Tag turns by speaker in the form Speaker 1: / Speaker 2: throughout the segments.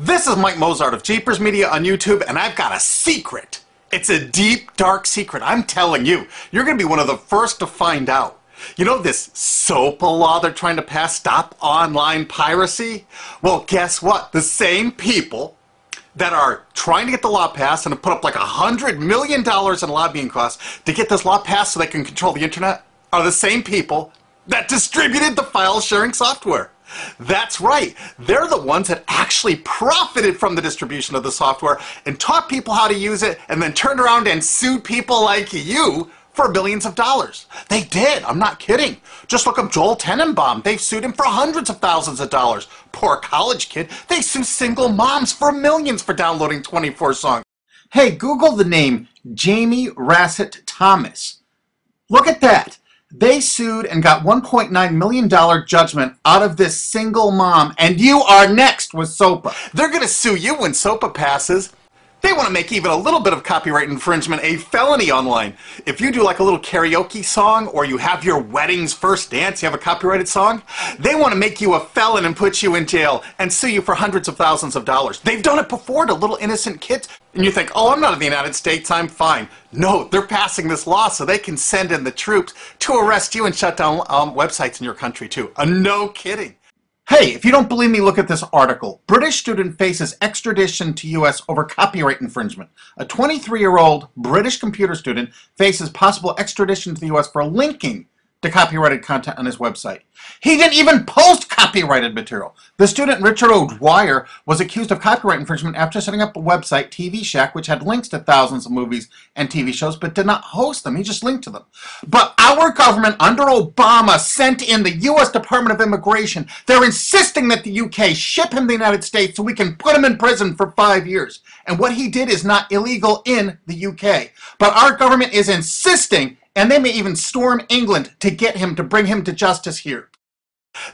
Speaker 1: This is Mike Mozart of Jeepers Media on YouTube, and I've got a secret. It's a deep, dark secret. I'm telling you, you're going to be one of the first to find out. You know this SOPA law they're trying to pass, Stop Online Piracy? Well, guess what? The same people that are trying to get the law passed and have put up like $100 million in lobbying costs to get this law passed so they can control the internet are the same people that distributed the file sharing software. That's right. They're the ones that actually profited from the distribution of the software and taught people how to use it and then turned around and sued people like you for billions of dollars. They did. I'm not kidding. Just look up Joel Tenenbaum. They've sued him for hundreds of thousands of dollars. Poor college kid. They sue single moms for millions for downloading 24 songs. Hey, Google the name Jamie Rassett Thomas. Look at that. They sued and got $1.9 million judgment out of this single mom, and you are next with SOPA. They're going to sue you when SOPA passes. They want to make even a little bit of copyright infringement a felony online. If you do like a little karaoke song, or you have your wedding's first dance, you have a copyrighted song, they want to make you a felon and put you in jail and sue you for hundreds of thousands of dollars. They've done it before to little innocent kids. And you think, oh, I'm not in the United States, I'm fine. No, they're passing this law so they can send in the troops to arrest you and shut down websites in your country too. No kidding. Hey, if you don't believe me, look at this article. British student faces extradition to U.S. over copyright infringement. A 23-year-old British computer student faces possible extradition to the U.S. for linking to copyrighted content on his website. He didn't even post copyrighted material. The student, Richard O'Dwyer, was accused of copyright infringement after setting up a website, TV Shack, which had links to thousands of movies and TV shows, but did not host them. He just linked to them. But our government, under Obama, sent in the U.S. Department of Immigration. They're insisting that the UK ship him to the United States so we can put him in prison for 5 years. And what he did is not illegal in the UK. But our government is insisting, and they may even storm England to get him, to bring him to justice here.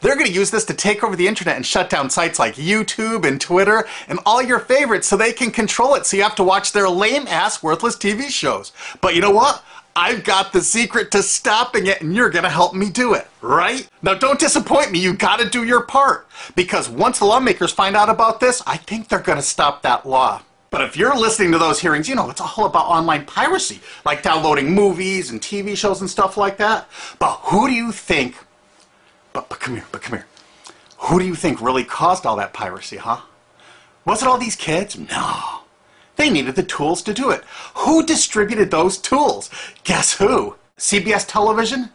Speaker 1: They're going to use this to take over the internet and shut down sites like YouTube and Twitter and all your favorites so they can control it, so you have to watch their lame-ass, worthless TV shows. But you know what? I've got the secret to stopping it, and you're going to help me do it, right? Now, don't disappoint me. You got to do your part. Because once the lawmakers find out about this, I think they're going to stop that law. But if you're listening to those hearings, you know, it's all about online piracy, like downloading movies and TV shows and stuff like that. But who do you think, but come here, who do you think really caused all that piracy, huh? Was it all these kids? No. They needed the tools to do it. Who distributed those tools? Guess who? CBS Television?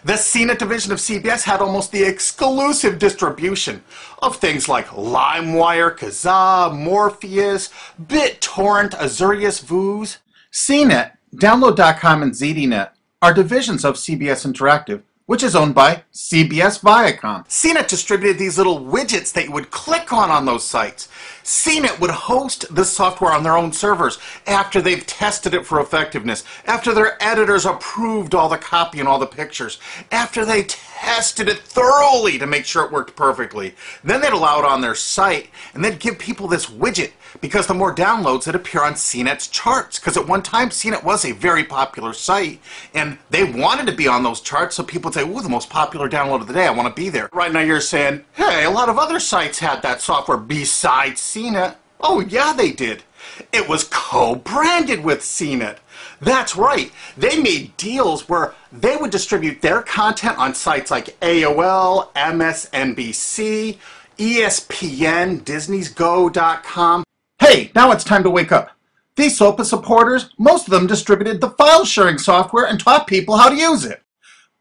Speaker 1: The CNET division of CBS had almost the exclusive distribution of things like LimeWire, Kazaa, Morpheus, BitTorrent, Azurius, Vooz. CNET, download.com, and ZDNet are divisions of CBS Interactive, which is owned by CBS Viacom. CNET distributed these little widgets that you would click on those sites. CNET would host the software on their own servers after they've tested it for effectiveness, after their editors approved all the copy and all the pictures, after they tested it thoroughly to make sure it worked perfectly. Then they'd allow it on their site, and they'd give people this widget, because the more downloads that appear on CNET's charts. Because at one time, CNET was a very popular site, and they wanted to be on those charts, so people would say, ooh, the most popular download of the day, I want to be there. Right now you're saying, hey, a lot of other sites had that software besides CNET. Oh, yeah, they did. It was co-branded with CNET. That's right. They made deals where they would distribute their content on sites like AOL, MSNBC, ESPN, Disney's Go.com. Hey, now it's time to wake up. These SOPA supporters, most of them distributed the file sharing software and taught people how to use it.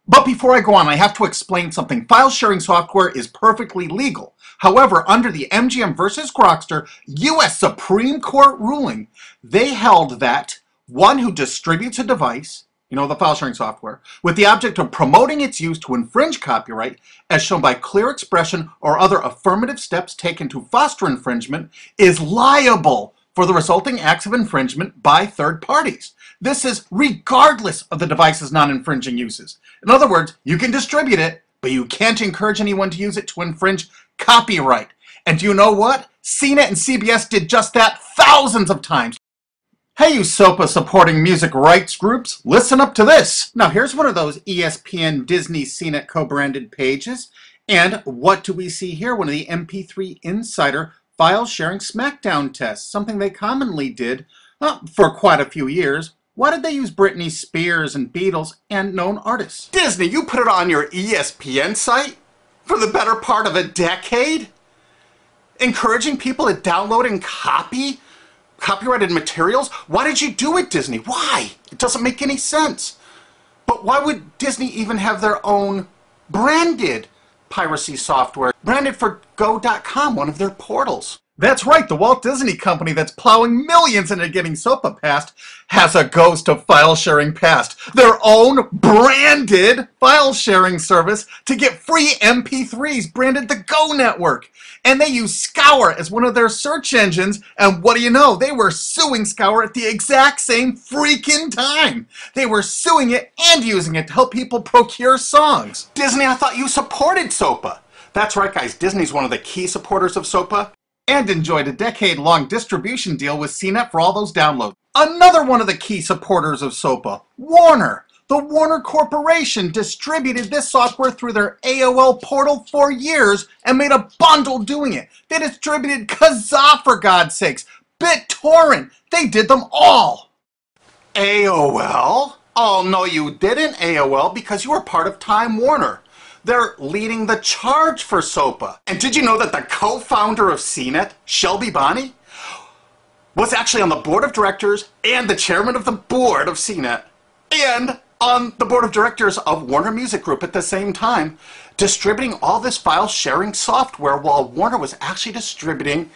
Speaker 1: But before I go on, I have to explain something. File sharing software is perfectly legal. However, under the MGM versus Grokster U.S. Supreme Court ruling, they held that one who distributes a device, you know, the file sharing software, with the object of promoting its use to infringe copyright, as shown by clear expression or other affirmative steps taken to foster infringement, is liable for the resulting acts of infringement by third parties. This is regardless of the device's non-infringing uses. In other words, you can distribute it, but you can't encourage anyone to use it to infringe copyright. And do you know what? CNET and CBS did just that thousands of times. Hey, you SOPA supporting music rights groups, listen up to this. Now here's one of those ESPN, Disney, CNET co-branded pages. And what do we see here? One of the MP3 Insider
Speaker 2: file sharing smackdown tests, something they commonly did for quite a few years. Why did they use Britney Spears and Beatles and known artists?
Speaker 1: Disney, you put it on your ESPN site for the better part of a decade? Encouraging people to download and copy copyrighted materials? Why did you do it, Disney? Why? It doesn't make any sense. But why would Disney even have their own branded piracy software, branded for go.com, one of their portals?
Speaker 2: That's right, the Walt Disney Company that's plowing millions into getting SOPA passed has a ghost of file sharing passed, their own branded file sharing service to get free MP3s branded the Go Network. And they use Scour as one of their search engines, and what do you know? They were suing Scour at the exact same freaking time. They were suing it and using it to help people procure songs.
Speaker 1: Disney, I thought you supported SOPA. That's right, guys, Disney's one of the key supporters of SOPA.
Speaker 2: And enjoyed a decade-long distribution deal with CNET for all those downloads. Another one of the key supporters of SOPA, Warner. The Warner Corporation distributed this software through their AOL portal for years and made a bundle doing it. They distributed Kazaa, for God's sakes, BitTorrent. They did them all.
Speaker 1: AOL? Oh, no, you didn't, AOL, because you were part of Time Warner. They're leading the charge for SOPA. And did you know that the co-founder of CNET, Shelby Bonney, was actually on the board of directors and the chairman of the board of CNET and on the board of directors of Warner Music Group at the same time, distributing all this file sharing software while Warner was actually distributing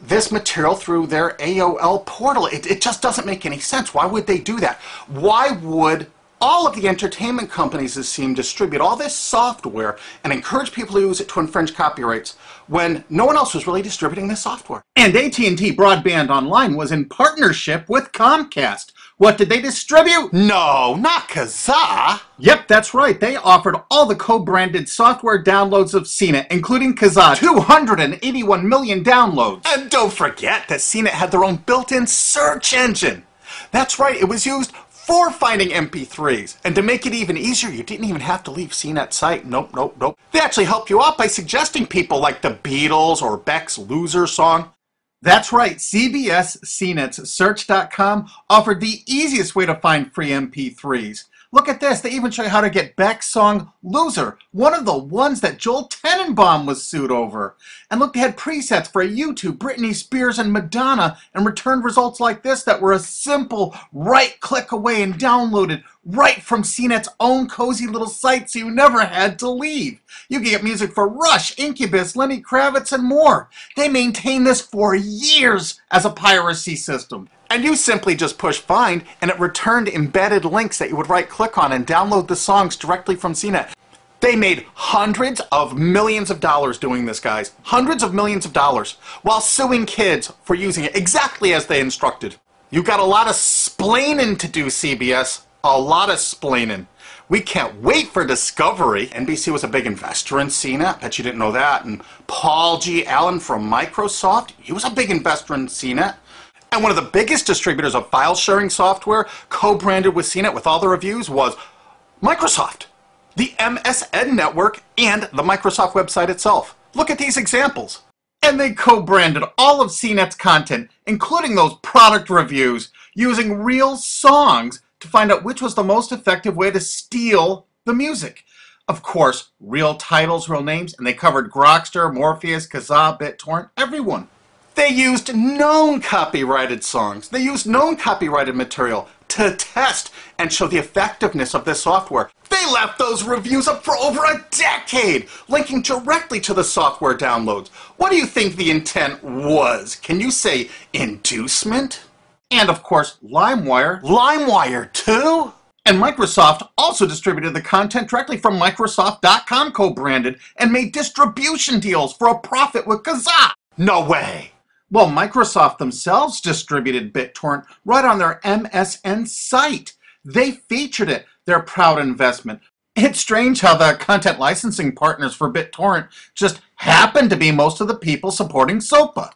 Speaker 1: this material through their AOL portal. It just doesn't make any sense. Why would they do that? Why would all of the entertainment companies, it seemed, distribute all this software and encourage people to use it to infringe copyrights when no one else was really distributing this software?
Speaker 2: And AT&T Broadband Online was in partnership with Comcast. What did they distribute?
Speaker 1: No, not Kazaa.
Speaker 2: Yep, that's right. They offered all the co-branded software downloads of CNET, including Kazaa, 281 million downloads.
Speaker 1: And don't forget that CNET had their own built-in search engine. That's right, it was used for finding MP3s. And to make it even easier, you didn't even have to leave CNET's site. Nope, nope, nope. They actually helped you out by suggesting people like the Beatles or Beck's Loser song.
Speaker 2: That's right, CBS CNET's Search.com offered the easiest way to find free MP3s. Look at this, they even show you how to get Beck's song Loser, one of the ones that Joel Tenenbaum was sued over. And look, they had presets for YouTube, Britney Spears, and Madonna, and returned results like this that were a simple right click away and downloaded right from CNET's own cozy little site, so you never had to leave. You can get music for Rush, Incubus, Lenny Kravitz, and more. They maintained this for years as a piracy system.
Speaker 1: And you simply just push find, and it returned embedded links that you would right-click on and download the songs directly from CNET. They made hundreds of millions of dollars doing this, guys. Hundreds of millions of dollars, while suing kids for using it exactly as they instructed. You got a lot of splaining to do, CBS. A lot of splaining. We can't wait for Discovery. NBC was a big investor in CNET. Bet you didn't know that. And Paul G. Allen from Microsoft, he was a big investor in CNET. And one of the biggest distributors of file sharing software co-branded with CNET with all the reviews was Microsoft, the MSN network, and the Microsoft website itself. Look at these examples.
Speaker 2: And they co-branded all of CNET's content, including those product reviews, using real songs to find out which was the most effective way to steal the music. Of course, real titles, real names, and they covered Grokster, Morpheus, Kazaa, BitTorrent, everyone.
Speaker 1: They used known copyrighted songs. They used known copyrighted material to test and show the effectiveness of this software. They left those reviews up for over a decade, linking directly to the software downloads. What do you think the intent was? Can you say inducement?
Speaker 2: And of course, LimeWire.
Speaker 1: LimeWire too?
Speaker 2: And Microsoft also distributed the content directly from Microsoft.com co-branded and made distribution deals for a profit with Kazaa.
Speaker 1: No way.
Speaker 2: Well, Microsoft themselves distributed BitTorrent right on their MSN site. They featured it, their proud investment. It's strange how the content licensing partners for BitTorrent just happen to be most of the people supporting SOPA.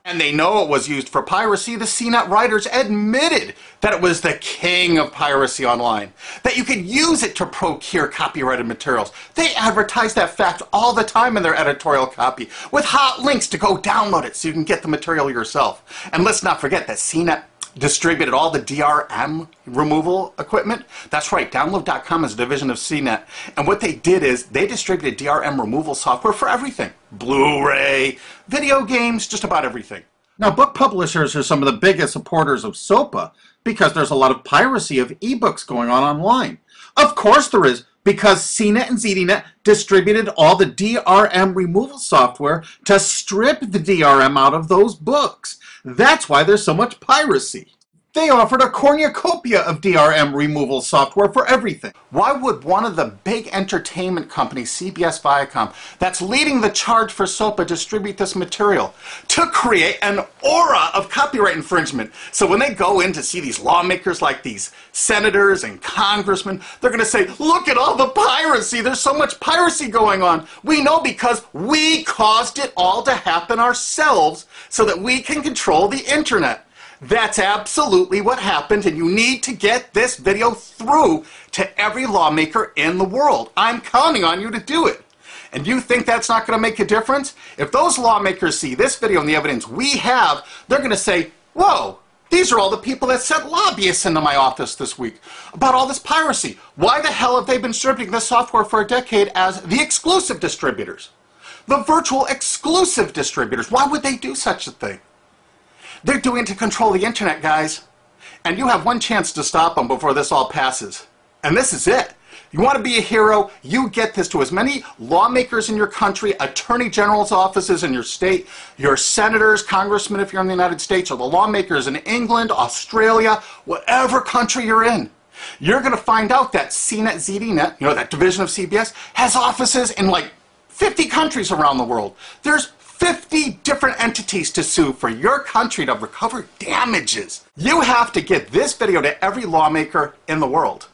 Speaker 1: And they know it was used for piracy. The CNET writers admitted that it was the king of piracy online, that you could use it to procure copyrighted materials. They advertise that fact all the time in their editorial copy with hot links to go download it so you can get the material yourself. And let's not forget that CNET distributed all the DRM removal equipment. That's right, download.com is a division of CNET. And what they did is they distributed DRM removal software for everything. Blu-ray, video games, just about everything.
Speaker 2: Now, book publishers are some of the biggest supporters of SOPA because there's a lot of piracy of ebooks going on online. Of course there is, because CNET and ZDNet distributed all the DRM removal software to strip the DRM out of those books. That's why there's so much piracy. They offered a cornucopia of DRM removal software for everything.
Speaker 1: Why would one of the big entertainment companies, CBS Viacom, that's leading the charge for SOPA, distribute this material? To create an aura of copyright infringement. So when they go in to see these lawmakers like these senators and congressmen, they're going to say, look at all the piracy. There's so much piracy going on. We know because we caused it all to happen ourselves so that we can control the internet. That's absolutely what happened, and you need to get this video through to every lawmaker in the world. I'm counting on you to do it. And you think that's not going to make a difference? If those lawmakers see this video and the evidence we have, they're going to say, whoa, these are all the people that sent lobbyists into my office this week about all this piracy. Why the hell have they been distributing this software for a decade as the exclusive distributors? The virtual exclusive distributors. Why would they do such a thing? They're doing it to control the internet, guys. And you have one chance to stop them before this all passes. And this is it. You want to be a hero? You get this to as many lawmakers in your country, attorney general's offices in your state, your senators, congressmen if you're in the United States, or the lawmakers in England, Australia, whatever country you're in. You're going to find out that CNET, ZDNet, that division of CBS, has offices in like 50 countries around the world. There's 50 different entities to sue for your country to recover damages. You have to get this video to every lawmaker in the world,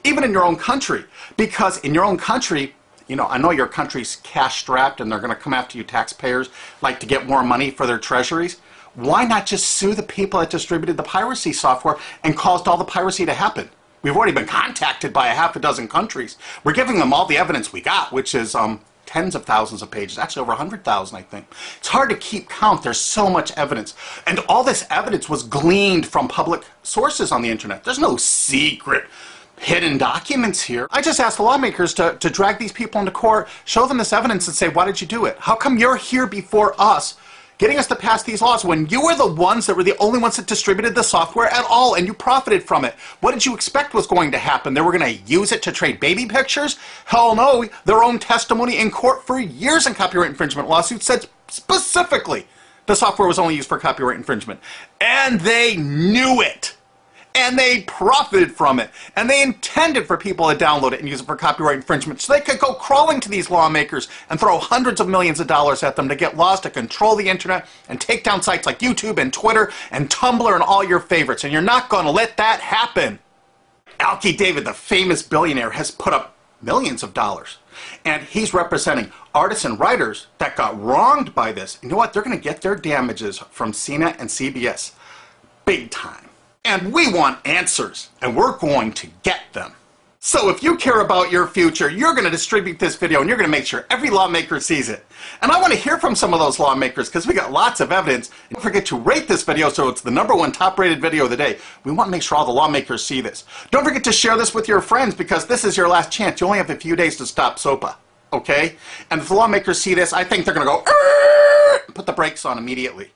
Speaker 1: even in your own country, because in your own country, I know your country's cash strapped and they're going to come after you taxpayers like to get more money for their treasuries. Why not just sue the people that distributed the piracy software and caused all the piracy to happen? We've already been contacted by a half a dozen countries. We're giving them all the evidence we got, which is tens of thousands of pages, actually over 100,000, I think. It's hard to keep count. There's so much evidence. And all this evidence was gleaned from public sources on the internet. There's no secret hidden documents here. I just asked the lawmakers to drag these people into court, show them this evidence and say, why did you do it? How come you're here before us getting us to pass these laws when you were the ones that were the only ones that distributed the software at all and you profited from it? What did you expect was going to happen? They were going to use it to trade baby pictures? Hell no. Their own testimony in court for years in copyright infringement lawsuits said specifically the software was only used for copyright infringement. And they knew it. And they profited from it. And they intended for people to download it and use it for copyright infringement so they could go crawling to these lawmakers and throw hundreds of millions of dollars at them to get laws to control the internet and take down sites like YouTube and Twitter and Tumblr and all your favorites. And you're not going to let that happen. Alki David, the famous billionaire, has put up millions of dollars. And he's representing artists and writers that got wronged by this. You know what? They're going to get their damages from CNET and CBS. Big time. And we want answers, and we're going to get them. So if you care about your future, you're going to distribute this video, and you're going to make sure every lawmaker sees it. And I want to hear from some of those lawmakers, because we got lots of evidence. Don't forget to rate this video so it's the #1 top-rated video of the day. We want to make sure all the lawmakers see this. Don't forget to share this with your friends, because this is your last chance. You only have a few days to stop SOPA, okay? And if the lawmakers see this, I think they're going to go, put the brakes on immediately.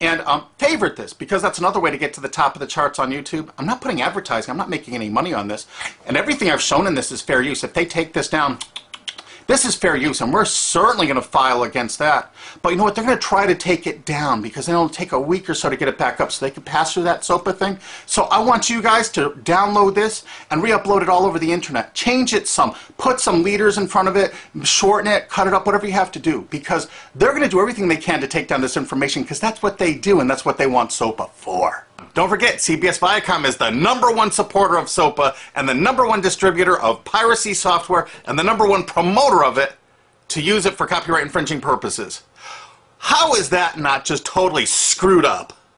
Speaker 1: And favorite this, because that's another way to get to the top of the charts on YouTube. I'm not putting advertising. I'm not making any money on this. And everything I've shown in this is fair use. If they take this down, this is fair use, and we're certainly going to file against that. But you know what? They're going to try to take it down because it'll take a week or so to get it back up so they can pass through that SOPA thing. So I want you guys to download this and re-upload it all over the internet. Change it some. Put some leaders in front of it. Shorten it. Cut it up. Whatever you have to do. Because they're going to do everything they can to take down this information because that's what they do and that's what they want SOPA for. Don't forget, CBS Viacom is the #1 supporter of SOPA and the #1 distributor of piracy software and the #1 promoter of it to use it for copyright infringing purposes. How is that not just totally screwed up?